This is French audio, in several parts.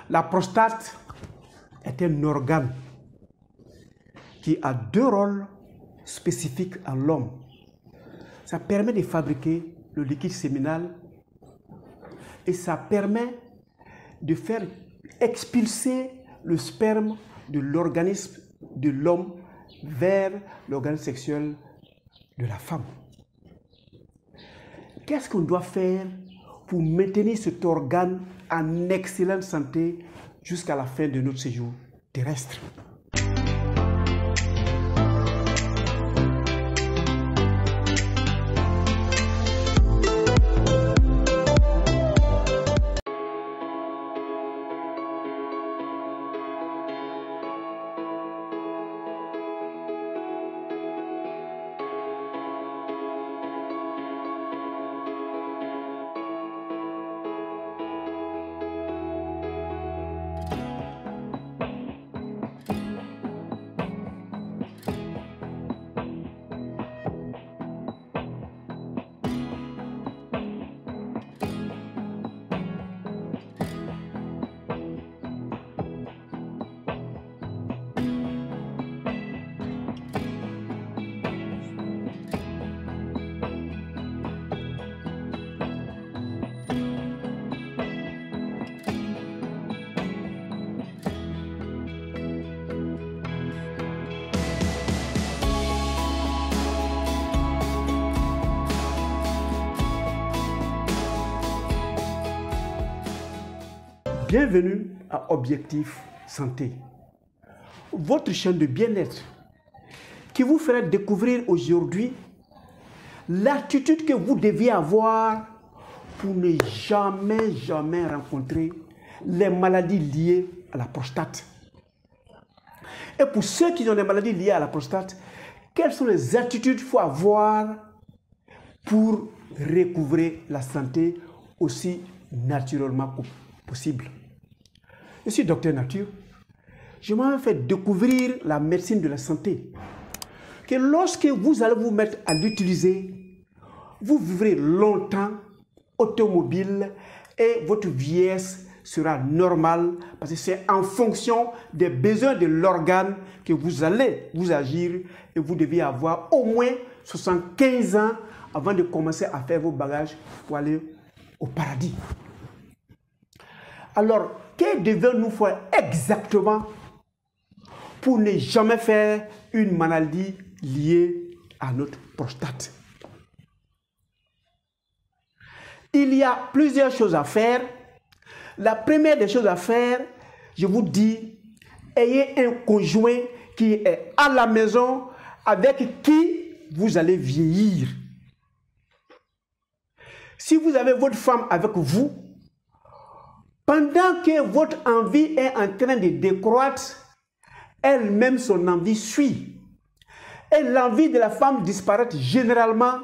La prostate est un organe qui a deux rôles spécifiques à l'homme. Ça permet de fabriquer le liquide séminal et ça permet de faire expulser le sperme de l'organisme de l'homme vers l'organe sexuel de la femme. Qu'est-ce qu'on doit faire pour maintenir cet organe en excellente santé jusqu'à la fin de notre séjour terrestre? Bienvenue à Objectif Santé, votre chaîne de bien-être qui vous fera découvrir aujourd'hui l'attitude que vous deviez avoir pour ne jamais rencontrer les maladies liées à la prostate. Et pour ceux qui ont des maladies liées à la prostate, quelles sont les attitudes qu'il faut avoir pour recouvrer la santé aussi naturellement possible? Je suis docteur Nature. Je m'en fais découvrir la médecine de la santé. Que lorsque vous allez vous mettre à l'utiliser, vous vivrez longtemps, automobile, et votre vieillesse sera normale parce que c'est en fonction des besoins de l'organe que vous allez vous agir et vous devez avoir au moins 75 ans avant de commencer à faire vos bagages pour aller au paradis. Alors, que devons-nous faire exactement pour ne jamais faire une maladie liée à notre prostate? Il y a plusieurs choses à faire. La première des choses à faire, je vous dis, ayez un conjoint qui est à la maison avec qui vous allez vieillir. Si vous avez votre femme avec vous, pendant que votre envie est en train de décroître, elle-même son envie suit. Et l'envie de la femme disparaît généralement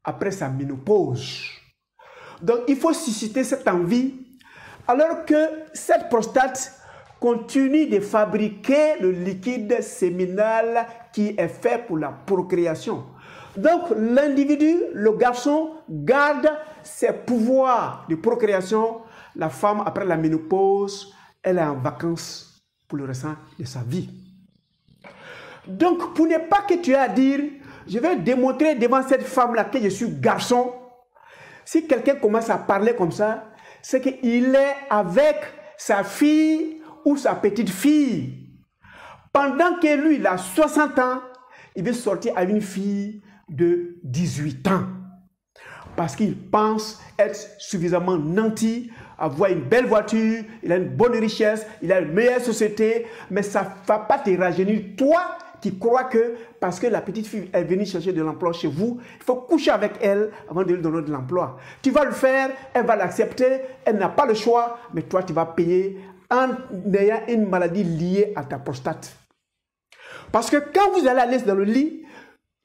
après sa ménopause. Donc il faut susciter cette envie alors que cette prostate continue de fabriquer le liquide séminal qui est fait pour la procréation. Donc l'individu, le garçon, garde ses pouvoirs de procréation. La femme, après la ménopause, elle est en vacances pour le restant de sa vie. Donc, pour ne pas que tu aies à dire, je vais démontrer devant cette femme-là que je suis garçon. Si quelqu'un commence à parler comme ça, c'est qu'il est avec sa fille ou sa petite fille. Pendant que lui, il a 60 ans, il veut sortir avec une fille de 18 ans. Parce qu'il pense être suffisamment nanti, avoir une belle voiture, il a une bonne richesse, il a une meilleure société, mais ça ne va pas te rajeunir. Toi qui crois que parce que la petite fille est venue chercher de l'emploi chez vous, il faut coucher avec elle avant de lui donner de l'emploi. Tu vas le faire, elle va l'accepter, elle n'a pas le choix, mais toi tu vas payer en ayant une maladie liée à ta prostate. Parce que quand vous allez aller dans le lit,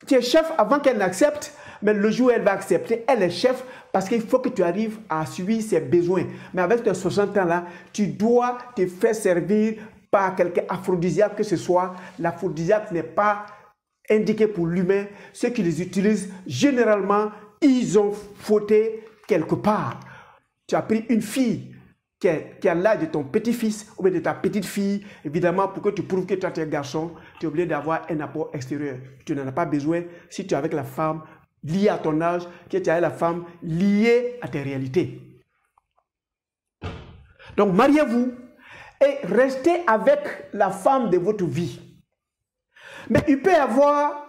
tu es chef avant qu'elle n'accepte, mais le jour où elle va accepter, elle est chef parce qu'il faut que tu arrives à suivre ses besoins. Mais avec tes 60 ans là, tu dois te faire servir par quelqu'un aphrodisiaque que ce soit. L'aphrodisiaque n'est pas indiqué pour l'humain. Ceux qui les utilisent, généralement, ils ont fauté quelque part. Tu as pris une fille qui a l'âge de ton petit-fils ou bien de ta petite-fille, évidemment, pour que tu prouves que toi tu es garçon, tu es obligé d'avoir un apport extérieur. Tu n'en as pas besoin si tu es avec la femme liée à ton âge, que tu es avec la femme liée à tes réalités. Donc, mariez-vous et restez avec la femme de votre vie. Mais il peut y avoir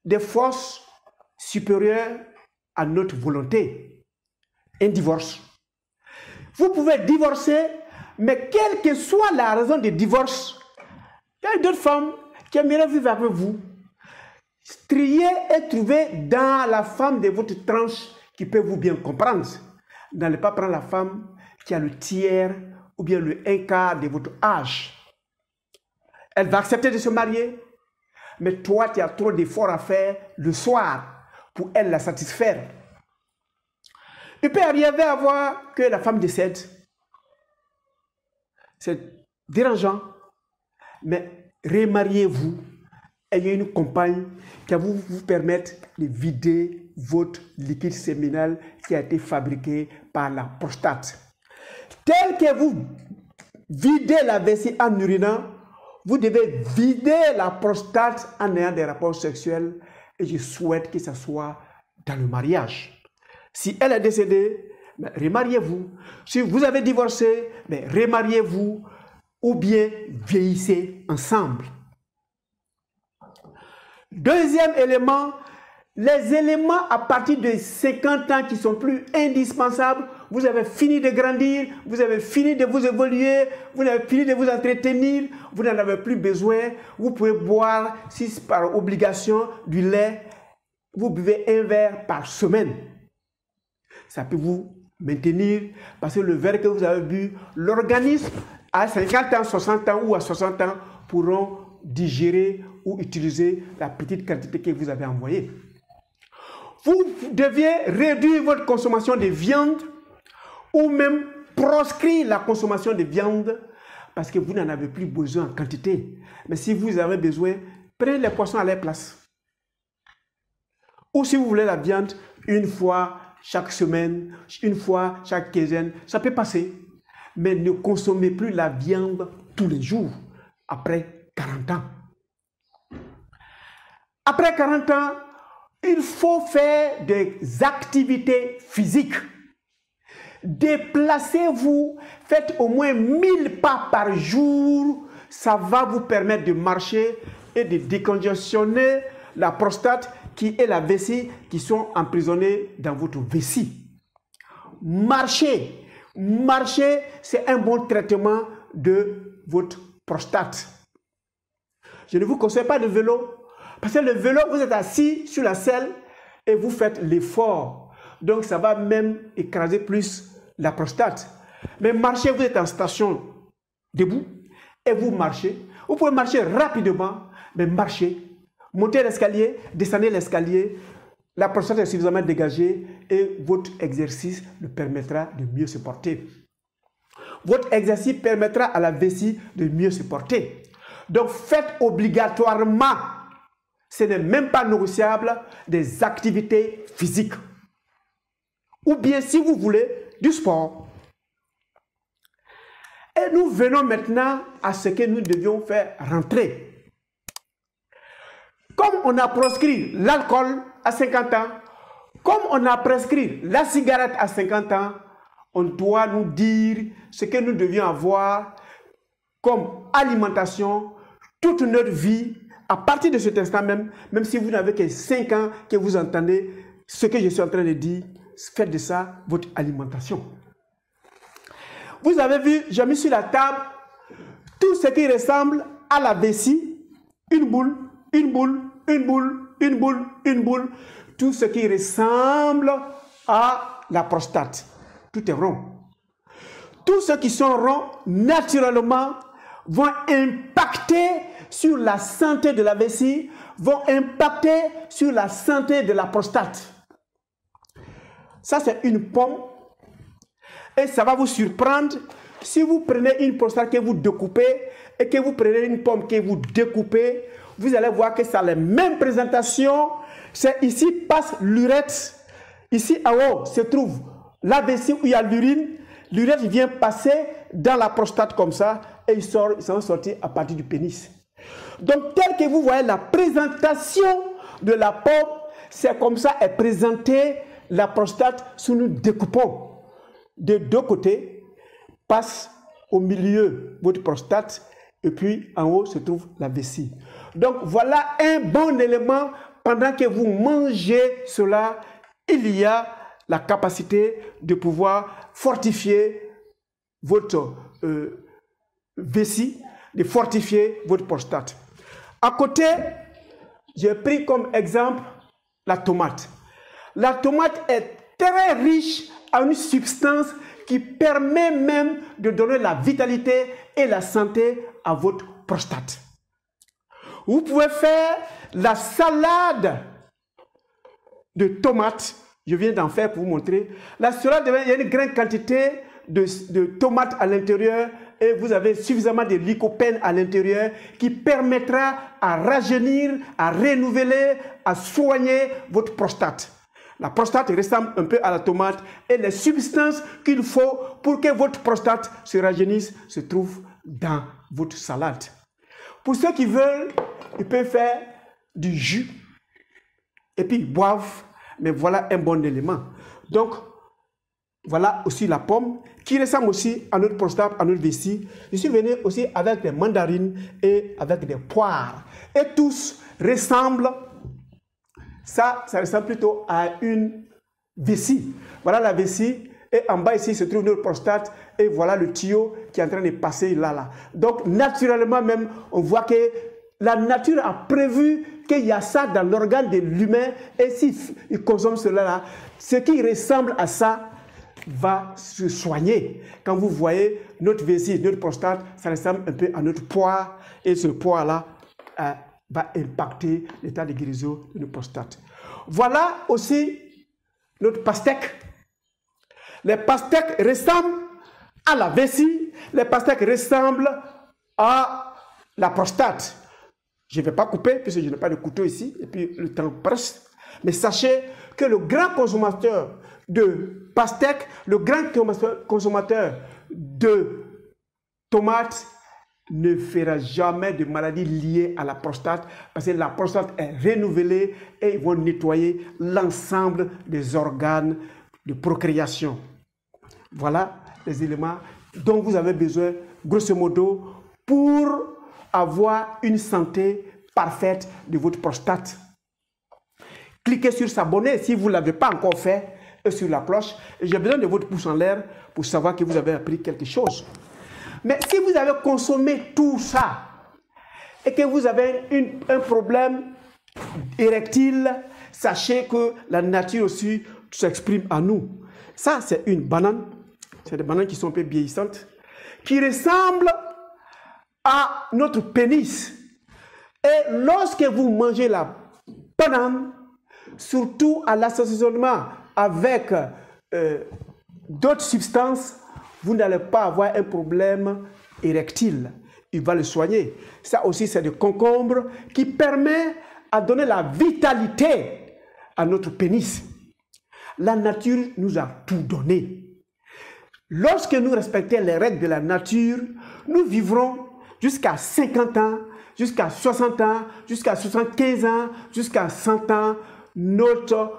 des forces supérieures à notre volonté. Un divorce. Vous pouvez divorcer, mais quelle que soit la raison du divorce, il y a d'autres femmes qui aimeraient vivre avec vous. Triez et trouvez dans la femme de votre tranche qui peut vous bien comprendre. N'allez pas prendre la femme qui a le tiers ou bien le un quart de votre âge. Elle va accepter de se marier, mais toi, tu as trop d'efforts à faire le soir pour elle la satisfaire. Il peut arriver à voir que la femme décède. C'est dérangeant, mais remariez-vous. Ayez une compagne qui va vous permettre de vider votre liquide séminal qui a été fabriqué par la prostate. Tel que vous videz la vessie en urinant, vous devez vider la prostate en ayant des rapports sexuels. Et je souhaite que ça soit dans le mariage. Si elle est décédée, remariez-vous. Si vous avez divorcé, remariez-vous ou bien vieillissez ensemble. Deuxième élément, les éléments à partir de 50 ans qui sont plus indispensables. Vous avez fini de grandir, vous avez fini de vous évoluer, vous avez fini de vous entretenir, vous n'en avez plus besoin. Vous pouvez boire, si c'est par obligation, du lait. Vous buvez un verre par semaine. Ça peut vous maintenir parce que le verre que vous avez bu, l'organisme à 50 ans, 60 ans ou à 60 ans pourront digérer ou utiliser la petite quantité que vous avez envoyée. Vous deviez réduire votre consommation de viande ou même proscrire la consommation de viande parce que vous n'en avez plus besoin en quantité. Mais si vous avez besoin, prenez les poissons à leur place. Ou si vous voulez la viande, une fois chaque semaine, une fois chaque quinzaine, ça peut passer. Mais ne consommez plus la viande tous les jours après 40 ans. Après 40 ans, il faut faire des activités physiques. Déplacez-vous, faites au moins 1000 pas par jour. Ça va vous permettre de marcher et de décongestionner la prostate qui est la vessie qui sont emprisonnées dans votre vessie. Marcher. Marcher, c'est un bon traitement de votre prostate. Je ne vous conseille pas de vélo. Parce que le vélo, vous êtes assis sur la selle et vous faites l'effort. Donc, ça va même écraser plus la prostate. Mais marchez, vous êtes en station debout et vous marchez. Vous pouvez marcher rapidement, mais marchez. Montez l'escalier, descendez l'escalier. La prostate est suffisamment dégagée et votre exercice le permettra de mieux se porter. Votre exercice permettra à la vessie de mieux se porter. Donc, faites obligatoirement, ce n'est même pas négociable, des activités physiques. Ou bien, si vous voulez, du sport. Et nous venons maintenant à ce que nous devions faire rentrer. Comme on a proscrit l'alcool à 50 ans, comme on a prescrit la cigarette à 50 ans, on doit nous dire ce que nous devions avoir comme alimentation toute notre vie. À partir de cet instant même si vous n'avez que 5 ans que vous entendez ce que je suis en train de dire, faites de ça votre alimentation. Vous avez vu, j'ai mis sur la table tout ce qui ressemble à la vessie, une boule, une boule, une boule, une boule, une boule, tout ce qui ressemble à la prostate. Tout est rond. Tous ceux qui sont ronds, naturellement, vont impacter sur la santé de la vessie, vont impacter sur la santé de la prostate. Ça, c'est une pomme. Et ça va vous surprendre si vous prenez une prostate que vous découpez et que vous prenez une pomme que vous découpez, vous allez voir que ça a la même présentation. C'est ici passe l'urètre. Ici en haut se trouve la vessie où il y a l'urine. l'urètre vient passer dans la prostate comme ça et ils sont sortis à partir du pénis. Donc, tel que vous voyez la présentation de la pomme, c'est comme ça est présentée la prostate si nous découpons. De deux côtés, passe au milieu votre prostate et puis en haut se trouve la vessie. Donc, voilà un bon élément. Pendant que vous mangez cela, il y a la capacité de pouvoir fortifier votre vessie, de fortifier votre prostate. À côté, j'ai pris comme exemple la tomate. La tomate est très riche en une substance qui permet même de donner la vitalité et la santé à votre prostate. Vous pouvez faire la salade de tomates. Je viens d'en faire pour vous montrer. La salade, il y a une grande quantité de tomates à l'intérieur et vous avez suffisamment de lycopène à l'intérieur qui permettra à rajeunir, à renouveler, à soigner votre prostate. La prostate ressemble un peu à la tomate et les substances qu'il faut pour que votre prostate se rajeunisse se trouvent dans votre salade. Pour ceux qui veulent, ils peuvent faire du jus et puis ils boivent, mais voilà un bon élément. Donc, voilà aussi la pomme qui ressemble aussi à notre prostate, à notre vessie. Je suis venu aussi avec des mandarines et avec des poires. Et tous ressemblent, ça ressemble plutôt à une vessie. Voilà la vessie. Et en bas ici se trouve notre prostate. Et voilà le tuyau qui est en train de passer là. Donc naturellement même, on voit que la nature a prévu qu'il y a ça dans l'organe de l'humain. Et s'il consomme cela là, ce qui ressemble à ça va se soigner. Quand vous voyez notre vessie, notre prostate, ça ressemble un peu à notre poire. Et ce poire-là va impacter l'état de guérison de notre prostate. Voilà aussi notre pastèque. Les pastèques ressemblent à la vessie. Les pastèques ressemblent à la prostate. Je ne vais pas couper puisque je n'ai pas de couteau ici. Et puis le temps presse. Mais sachez que le grand consommateur de pastèques, le grand consommateur de tomates ne fera jamais de maladie liée à la prostate parce que la prostate est renouvelée et ils vont nettoyer l'ensemble des organes de procréation. Voilà les éléments dont vous avez besoin, grosso modo, pour avoir une santé parfaite de votre prostate. Cliquez sur s'abonner si vous ne l'avez pas encore fait et sur la cloche. J'ai besoin de votre pouce en l'air pour savoir que vous avez appris quelque chose. Mais si vous avez consommé tout ça et que vous avez un problème érectile, sachez que la nature aussi s'exprime à nous. Ça, c'est une banane. C'est des bananes qui sont un peu vieillissantes, qui ressemblent à notre pénis. Et lorsque vous mangez la banane, surtout à l'assaisonnement avec d'autres substances, vous n'allez pas avoir un problème érectile. Il va le soigner. Ça aussi, c'est du concombre qui permet à donner la vitalité à notre pénis. La nature nous a tout donné. Lorsque nous respectons les règles de la nature, nous vivrons jusqu'à 50 ans, jusqu'à 60 ans, jusqu'à 75 ans, jusqu'à 100 ans. Notre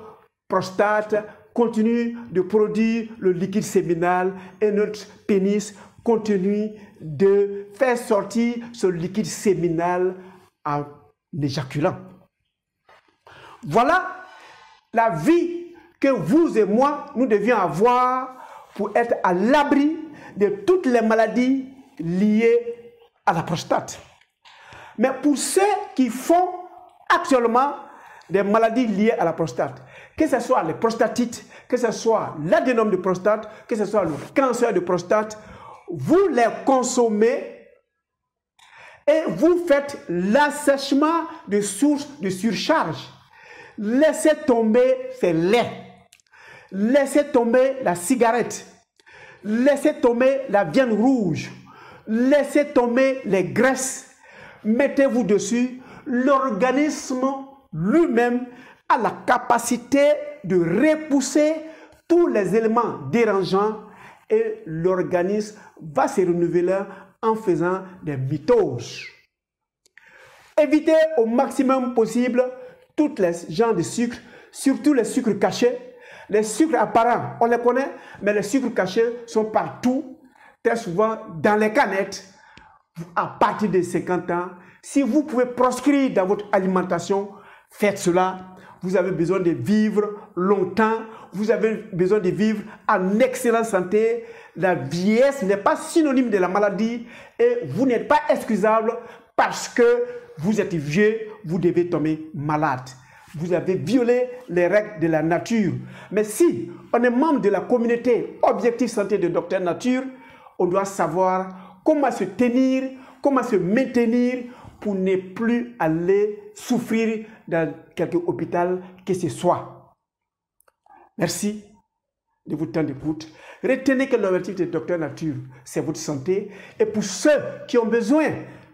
prostate continue de produire le liquide séminal et notre pénis continue de faire sortir ce liquide séminal en éjaculant. Voilà la vie que vous et moi, nous devions avoir pour être à l'abri de toutes les maladies liées à la prostate. Mais pour ceux qui font actuellement des maladies liées à la prostate, que ce soit les prostatites, que ce soit l'adénome de prostate, que ce soit le cancer de prostate, vous les consommez et vous faites l'assèchement de sources de surcharge. Laissez tomber ces laits, laissez tomber la cigarette, laissez tomber la viande rouge, laissez tomber les graisses, mettez-vous dessus. L'organisme lui-même a la capacité de repousser tous les éléments dérangeants et l'organisme va se renouveler en faisant des mitoses. Évitez au maximum possible tous les genres de sucres, surtout les sucres cachés. Les sucres apparents, on les connaît, mais les sucres cachés sont partout, très souvent dans les canettes, à partir de 50 ans. Si vous pouvez proscrire dans votre alimentation, faites cela. Vous avez besoin de vivre longtemps, vous avez besoin de vivre en excellente santé. La vieillesse n'est pas synonyme de la maladie et vous n'êtes pas excusable parce que vous êtes vieux, vous devez tomber malade. Vous avez violé les règles de la nature. Mais si on est membre de la communauté Objectif Santé de Docteur Nature, on doit savoir comment se tenir, comment se maintenir pour ne plus aller souffrir dans quelque hôpital que ce soit. Merci de votre temps d'écoute. Retenez que l'objectif de Docteur Nature, c'est votre santé. Et pour ceux qui ont besoin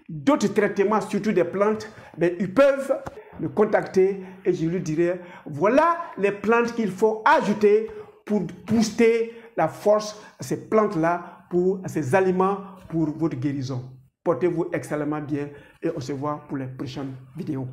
d'autres traitements, surtout des plantes, ben, ils peuvent me contacter et je lui dirai, voilà les plantes qu'il faut ajouter pour booster la force de ces plantes-là, pour ces aliments, pour votre guérison. Portez-vous excellemment bien et on se voit pour les prochaines vidéos.